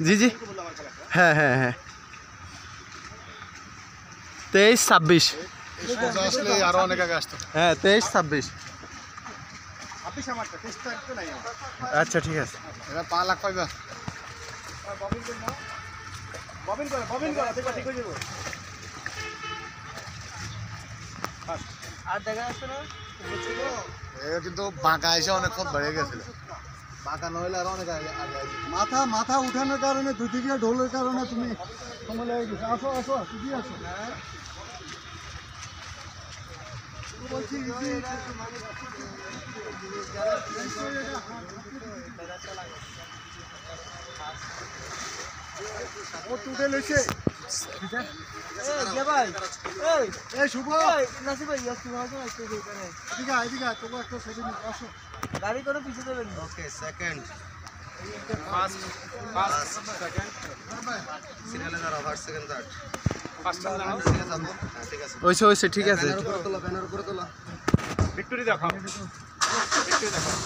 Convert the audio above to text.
জি জি হ্যাঁ হ্যাঁ হ্যাঁ 23-26 আসলে আরো অনেক আগে আসতো। হ্যাঁ 23-26 আচ্ছা ঠিক আছে এরা 5 লাখ পাইবা। কিন্তু বাঁকা এসে অনেক পথ বেড়ে গেছিল, বাঁকা নইলে আরো অনেক আগে আগে মাথা মাথা উঠানোর কারণে দুদিকে ঢোলের কারণে তুমি সময় লেগে গেছে। আসো আসো তুমি আসো। বলছি ও তুলে লেছে শুভ এদিকে এদিকে তবু একটা ছবি নিয়ে আসো। গাড়ি করে পিছিয়ে দেবেন। ওকে সেকেন্ড ফার্স্ট সেকেন্ড সিরিয়ালে দাঁড়াও, ফার্স্ট সেকেন্ড থার্ড ফার্স্ট ঠিক আছে। ওইসে ঠিক আছে ব্যানার উপরে তোলা, ব্যানার উপরে তোলা। ভিক্টোরি দেখাও ভিক্টোরি দেখাও